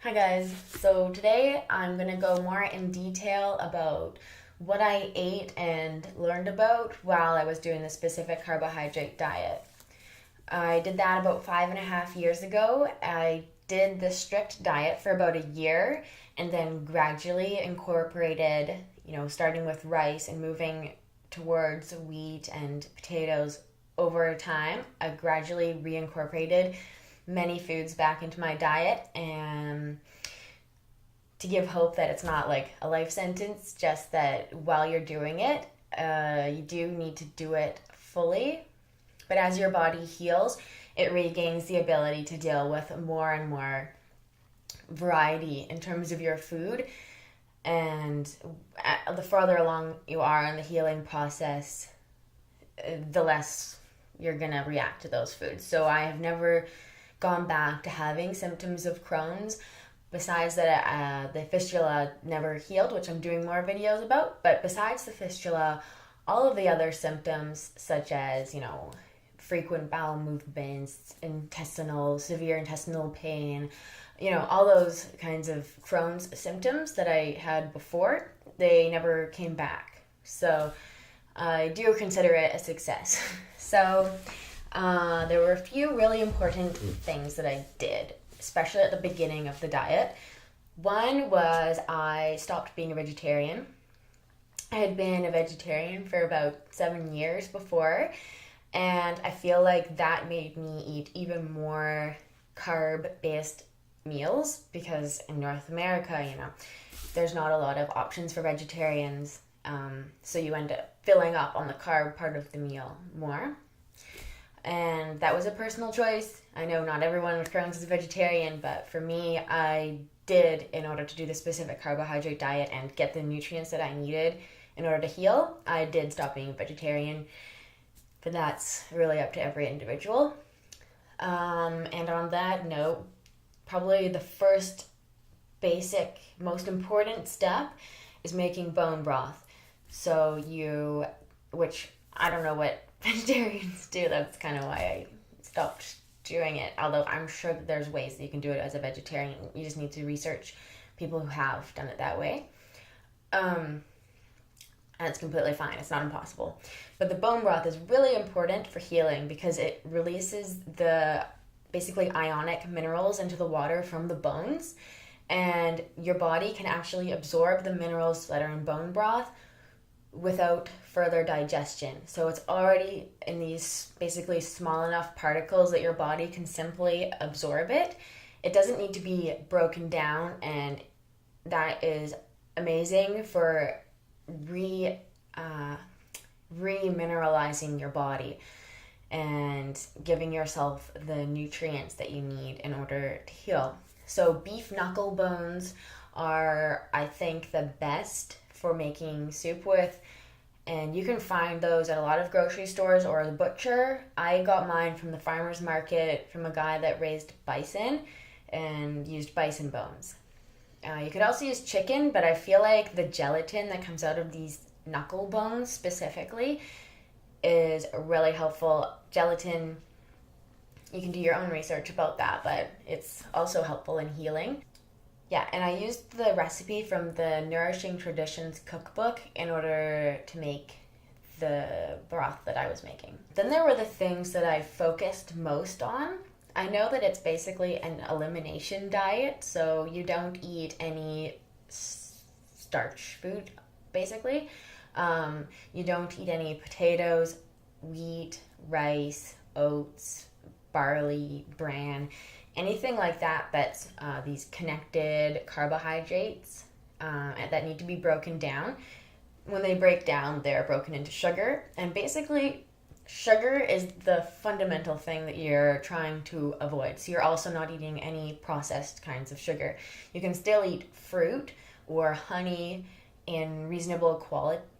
Hi guys, so today I'm going to go more in detail about what I ate and learned about while I was doing the specific carbohydrate diet. I did that about 5.5 years ago. I did the strict diet for about a year and then gradually incorporated, starting with rice and moving towards wheat and potatoes over time. I gradually reincorporated many foods back into my diet and to give hope that it's not like a life sentence, just that while you're doing it, you do need to do it fully. But as your body heals, it regains the ability to deal with more and more variety in terms of your food. And the further along you are in the healing process, the less you're going to react to those foods. So I have never gone back to having symptoms of Crohn's. Besides that, the fistula never healed, which I'm doing more videos about. But besides the fistula, all of the other symptoms, such as, frequent bowel movements, severe intestinal pain, all those kinds of Crohn's symptoms that I had before, they never came back. So I do consider it a success. So there were a few really important things that I did, especially at the beginning of the diet. One was I stopped being a vegetarian. I had been a vegetarian for about 7 years before, and I feel like that made me eat even more carb-based meals because in North America, there's not a lot of options for vegetarians, so you end up filling up on the carb part of the meal more. And that was a personal choice. I know not everyone with Crohn's is a vegetarian, but for me, I did, in order to do the specific carbohydrate diet and get the nutrients that I needed in order to heal, I did stop being a vegetarian. But that's really up to every individual. And on that note, probably the first basic, most important step is making bone broth. Which I don't know what vegetarians do. That's kind of why I stopped doing it. Although I'm sure that there's ways that you can do it as a vegetarian. You just need to research people who have done it that way. And it's completely fine. It's not impossible. But the bone broth is really important for healing because it releases the basically ionic minerals into the water from the bones. And your body can actually absorb the minerals that are in bone broth without further digestion. So it's already in these basically small enough particles that your body can simply absorb it. It doesn't need to be broken down, and that is amazing for remineralizing your body and giving yourself the nutrients that you need in order to heal. So beef knuckle bones are, I think, the best for making soup with, and you can find those at a lot of grocery stores or the butcher. I got mine from the farmer's market from a guy that raised bison and used bison bones. You could also use chicken, but I feel like the gelatin that comes out of these knuckle bones specifically is really helpful. Gelatin, you can do your own research about that, but it's also helpful in healing. Yeah, and I used the recipe from the Nourishing Traditions Cookbook in order to make the broth that I was making. Then there were the things that I focused most on. I know that it's basically an elimination diet, so you don't eat any starch food, basically. You don't eat any potatoes, wheat, rice, oats, barley, bran, anything like that that's these connected carbohydrates that need to be broken down. When they break down, they're broken into sugar. And basically, sugar is the fundamental thing that you're trying to avoid. So you're also not eating any processed kinds of sugar. You can still eat fruit or honey in reasonable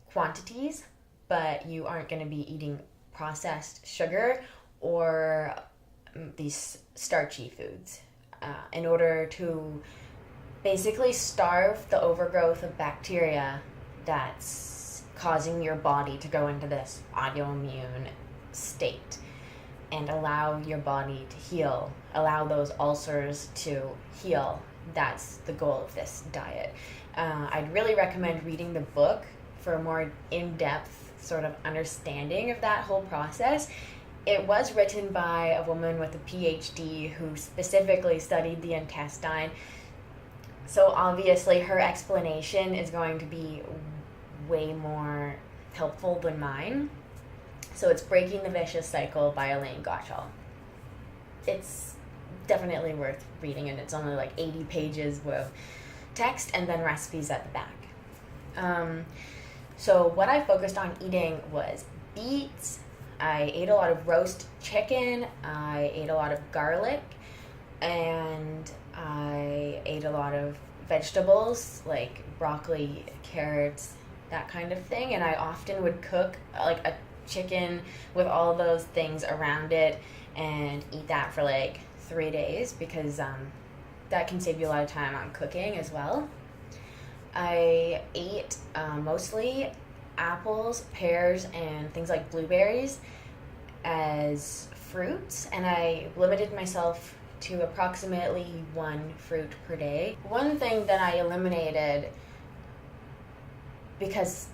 quantities, but you aren't going to be eating processed sugar or these starchy foods in order to basically starve the overgrowth of bacteria that's causing your body to go into this autoimmune state and allow your body to heal, allow those ulcers to heal that's the goal of this diet. I'd really recommend reading the book for a more in-depth sort of understanding of that whole process. It was written by a woman with a PhD who specifically studied the intestine. So obviously her explanation is going to be way more helpful than mine. So it's Breaking the Vicious Cycle by Elaine Gottschall. It's definitely worth reading, and it's only like 80 pages of text and then recipes at the back. So what I focused on eating was beets. I ate a lot of roast chicken. I ate a lot of garlic, and I ate a lot of vegetables like broccoli, carrots, that kind of thing. And I often would cook like a chicken with all those things around it and eat that for like 3 days, because that can save you a lot of time on cooking as well. I ate mostly apples, pears, and things like blueberries as fruits, and I limited myself to approximately 1 fruit per day. One thing that I eliminated because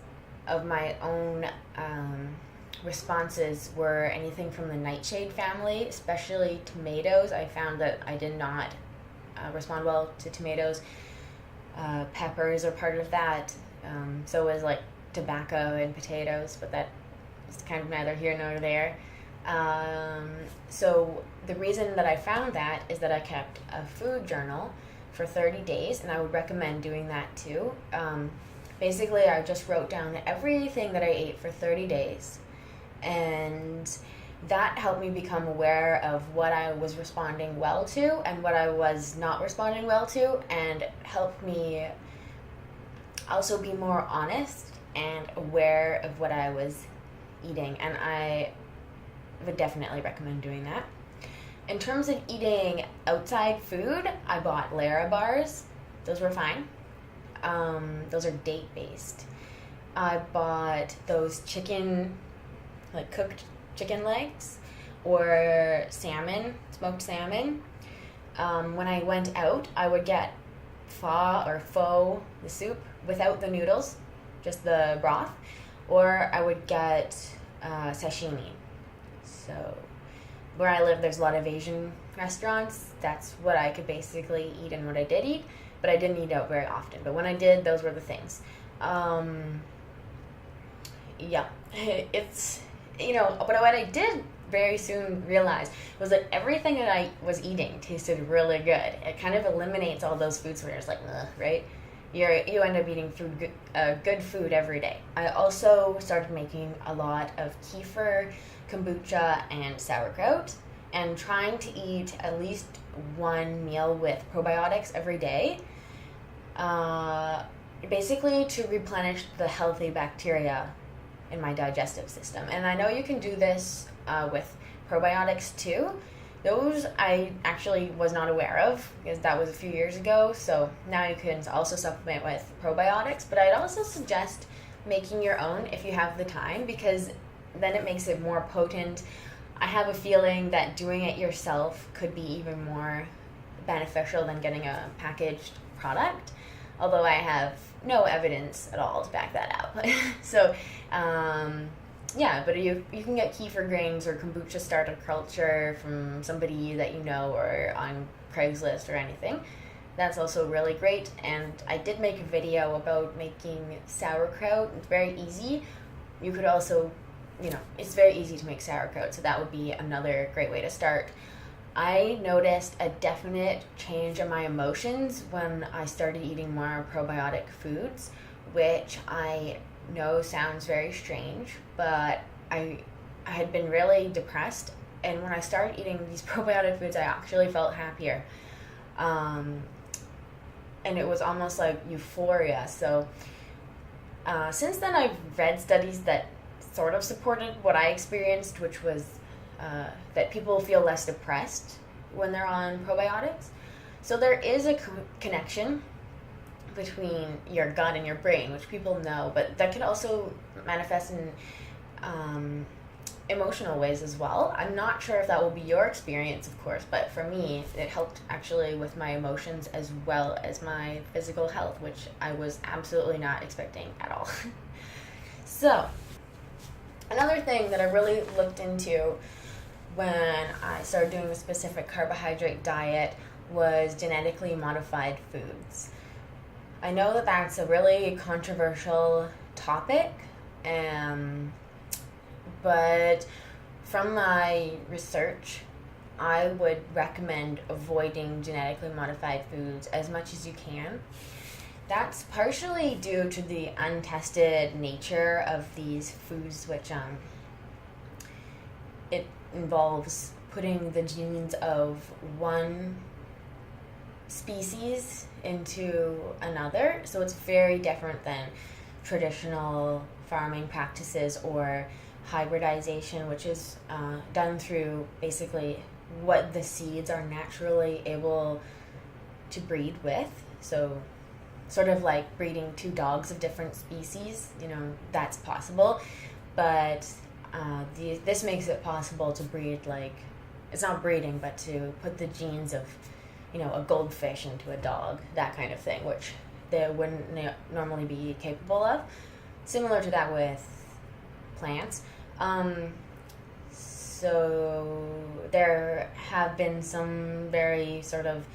of my own responses were anything from the nightshade family, especially tomatoes. I found that I did not respond well to tomatoes. Peppers are part of that. So was like tobacco and potatoes, but that is kind of neither here nor there. So the reason that I found that is that I kept a food journal for 30 days, and I would recommend doing that too. Basically, I just wrote down everything that I ate for 30 days, and that helped me become aware of what I was responding well to and what I was not responding well to, and helped me also be more honest and aware of what I was eating, and I would definitely recommend doing that. In terms of eating outside food, I bought Lara bars. Those were fine. Those are date-based. I bought those chicken, like cooked chicken legs, or salmon, smoked salmon. When I went out, I would get pho, the soup, without the noodles, just the broth, or I would get sashimi. So where I live, there's a lot of Asian restaurants. That's what I could basically eat and what I did eat, but I didn't eat out very often. But when I did, those were the things. Yeah, it's, but what I did very soon realize was that everything that I was eating tasted really good. It kind of eliminates all those foods where it's like, right? You end up eating good food every day. I also started making a lot of kefir, kombucha, and sauerkraut, and trying to eat at least one meal with probiotics every day, basically to replenish the healthy bacteria in my digestive system. And I know you can do this with probiotics too. Those I actually was not aware of, because that was a few years ago, so now you can also supplement with probiotics. But I'd also suggest making your own if you have the time, because then it makes it more potent. I have a feeling that doing it yourself could be even more beneficial than getting a packaged product, although I have no evidence at all to back that up. So, yeah, but you can get kefir grains or kombucha starter culture from somebody that you know, or on Craigslist or anything. That's also really great. And I did make a video about making sauerkraut. It's very easy. You could also, it's very easy to make sauerkraut, so that would be another great way to start. I noticed a definite change in my emotions when I started eating more probiotic foods, which I know sounds very strange, but I had been really depressed, and when I started eating these probiotic foods, I actually felt happier. And it was almost like euphoria. So since then, I've read studies that sort of supported what I experienced, which was that people feel less depressed when they're on probiotics. So there is a connection between your gut and your brain, which people know, but that could also manifest in emotional ways as well. I'm not sure if that will be your experience, of course, but for me, it helped actually with my emotions as well as my physical health, which I was absolutely not expecting at all. So, another thing that I really looked into when I started doing the specific carbohydrate diet was genetically modified foods. I know that that's a really controversial topic, but from my research, I would recommend avoiding genetically modified foods as much as you can. That's partially due to the untested nature of these foods, which it involves putting the genes of one species into another, so it's very different than traditional farming practices or hybridization, which is done through basically what the seeds are naturally able to breed with. So sort of like breeding two dogs of different species, that's possible, but this makes it possible to breed, like, it's not breeding, but to put the genes of a goldfish into a dog, that kind of thing, which they wouldn't normally be capable of. Similar to that with plants. So there have been some very sort of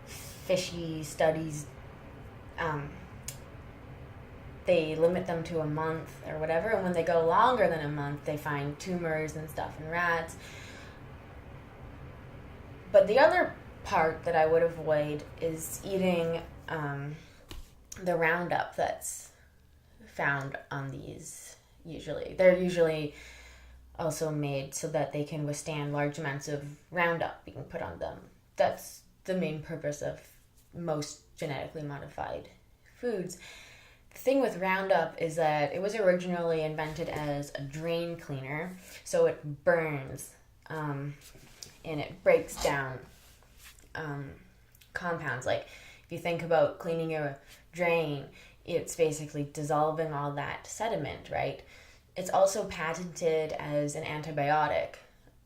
fishy studies. They limit them to a month or whatever, and when they go longer than a month, they find tumors and stuff in rats. But the other part that I would avoid is eating the Roundup that's found on these. They're usually also made so that they can withstand large amounts of Roundup being put on them. That's the main purpose of most genetically modified foods. The thing with Roundup is that it was originally invented as a drain cleaner, so it burns and it breaks down compounds. Like, if you think about cleaning a drain, it's basically dissolving all that sediment, right? It's also patented as an antibiotic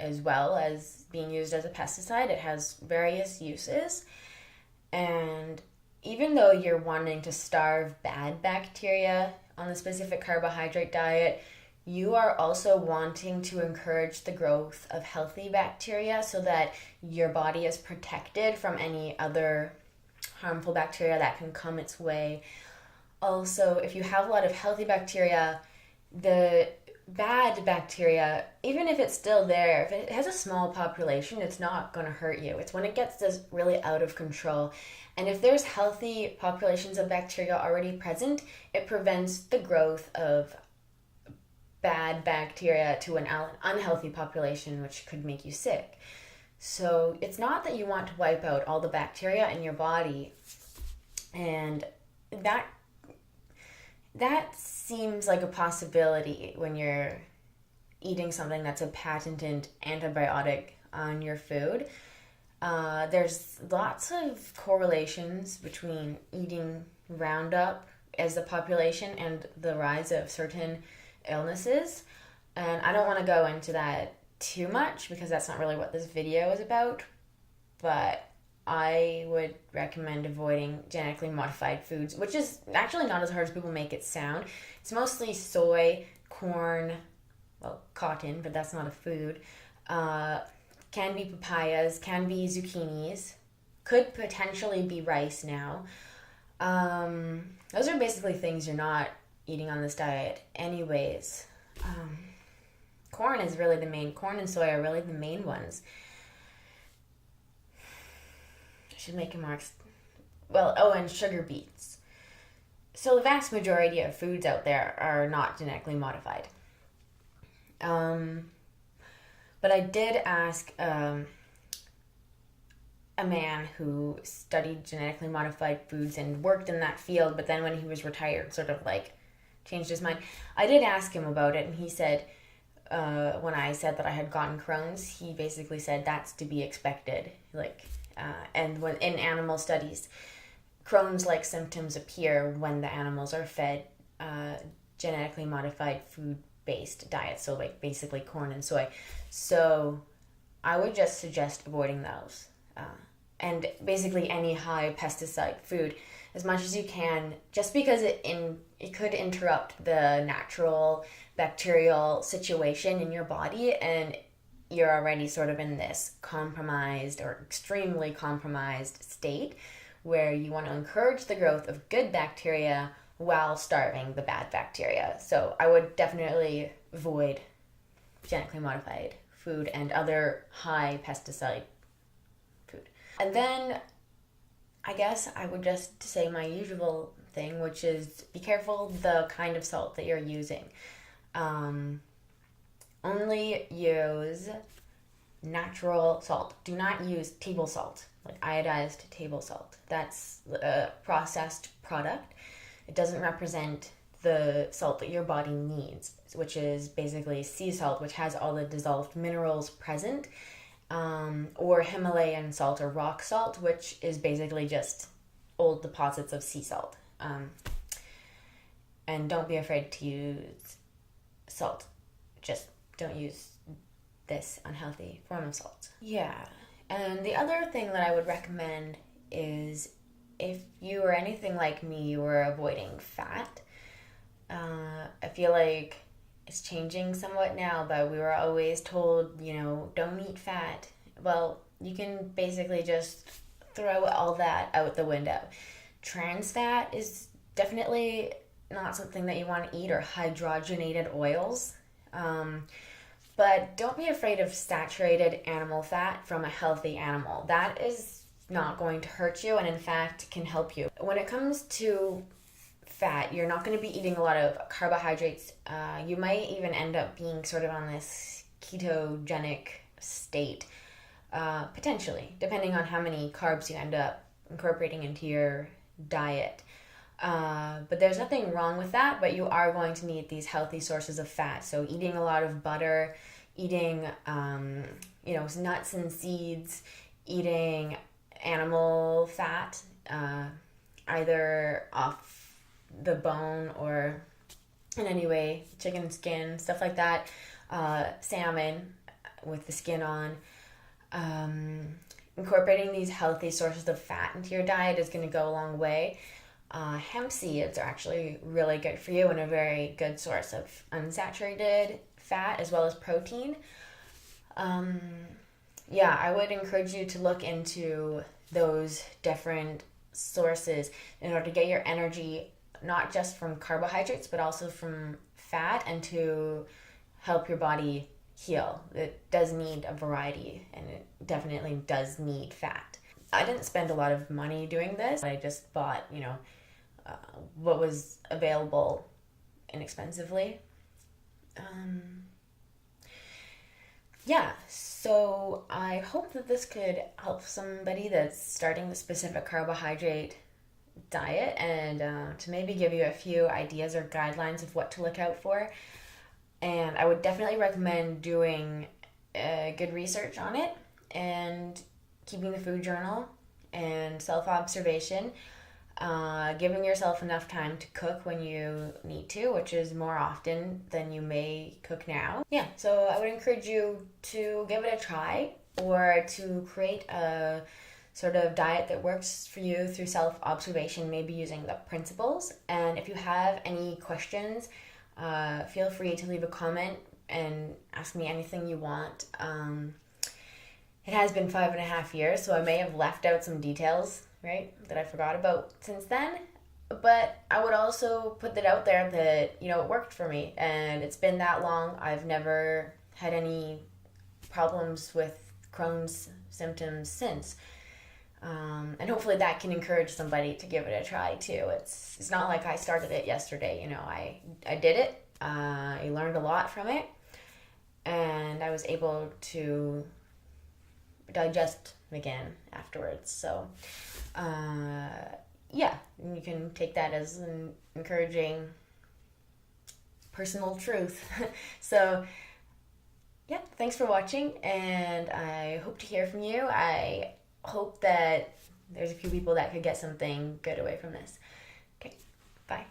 as well as being used as a pesticide. It has various uses, and even though you're wanting to starve bad bacteria on the specific carbohydrate diet, you are also wanting to encourage the growth of healthy bacteria so that your body is protected from any other harmful bacteria that can come its way. Also, if you have a lot of healthy bacteria, the bad bacteria, even if it's still there, if it has a small population, it's not going to hurt you. It's when it gets this really out of control. And if there's healthy populations of bacteria already present, it prevents the growth of bad bacteria to an unhealthy population, which could make you sick. So it's not that you want to wipe out all the bacteria in your body, and that seems like a possibility when you're eating something that's a patented antibiotic on your food. There's lots of correlations between eating Roundup as a population and the rise of certain illnesses, and I don't want to go into that too much because that's not really what this video is about, but I would recommend avoiding genetically modified foods, which is actually not as hard as people make it sound. It's mostly soy, corn, cotton, but that's not a food. Can be papayas, can be zucchinis, could potentially be rice now. Those are basically things you're not eating on this diet anyways. Corn and soy are really the main ones. I should make a mark. And sugar beets. So the vast majority of foods out there are not genetically modified. But I did ask a man who studied genetically modified foods and worked in that field, but then when he was retired, sort of like changed his mind. I did ask him about it, and he said, when I said that I had gotten Crohn's, he basically said that's to be expected. And when in animal studies, Crohn's-like symptoms appear when the animals are fed genetically modified food based diets, so like basically corn and soy. So I would just suggest avoiding those. And basically any high pesticide food as much as you can, just because it could interrupt the natural bacterial situation in your body, and you're already sort of in this compromised or extremely compromised state where you want to encourage the growth of good bacteria while starving the bad bacteria. So I would definitely avoid genetically modified food and other high pesticide food. And then I guess I would just say my usual thing, which is be careful the kind of salt that you're using. Only use natural salt. Do not use table salt, like iodized table salt. That's a processed product. It doesn't represent the salt that your body needs, which is basically sea salt, which has all the dissolved minerals present, or Himalayan salt or rock salt, which is basically just old deposits of sea salt. And don't be afraid to use salt. Just don't use this unhealthy form of salt. Yeah. And the other thing that I would recommend is, if you are anything like me, you are avoiding fat. I feel like it's changing somewhat now, but we were always told, don't eat fat. Well, you can basically just throw all that out the window. Trans fat is definitely not something that you want to eat, or hydrogenated oils. But don't be afraid of saturated animal fat from a healthy animal. That is not going to hurt you, and in fact can help you. When it comes to fat, you're not going to be eating a lot of carbohydrates. You might even end up being sort of on this ketogenic state, potentially, depending on how many carbs you end up incorporating into your diet. But there's nothing wrong with that, but you are going to need these healthy sources of fat. So eating a lot of butter, eating, nuts and seeds, eating animal fat, either off the bone or in any way, chicken skin, stuff like that, salmon with the skin on. Incorporating these healthy sources of fat into your diet is going to go a long way. Hemp seeds are actually really good for you and a very good source of unsaturated fat as well as protein. I would encourage you to look into those different sources in order to get your energy not just from carbohydrates but also from fat, and to help your body heal. It does need a variety, and it definitely does need fat. I didn't spend a lot of money doing this. I just bought, what was available inexpensively. So I hope that this could help somebody that's starting the Specific Carbohydrate Diet, and to maybe give you a few ideas or guidelines of what to look out for. And I would definitely recommend doing good research on it, and keeping the food journal and self-observation, giving yourself enough time to cook when you need to, which is more often than you may cook now. So I would encourage you to give it a try, or to create a sort of diet that works for you through self-observation, maybe using the principles. And if you have any questions, feel free to leave a comment and ask me anything you want. It has been 5.5 years, so I may have left out some details, right, that I forgot about since then. But I would also put that out there that, it worked for me, and it's been that long. I've never had any problems with Crohn's symptoms since. And hopefully that can encourage somebody to give it a try too. It's not like I started it yesterday. I did it. I learned a lot from it, and I was able to digest again afterwards. So, you can take that as an encouraging personal truth. So, thanks for watching, and I hope to hear from you. I hope that there's a few people that could get something good away from this. Okay, bye.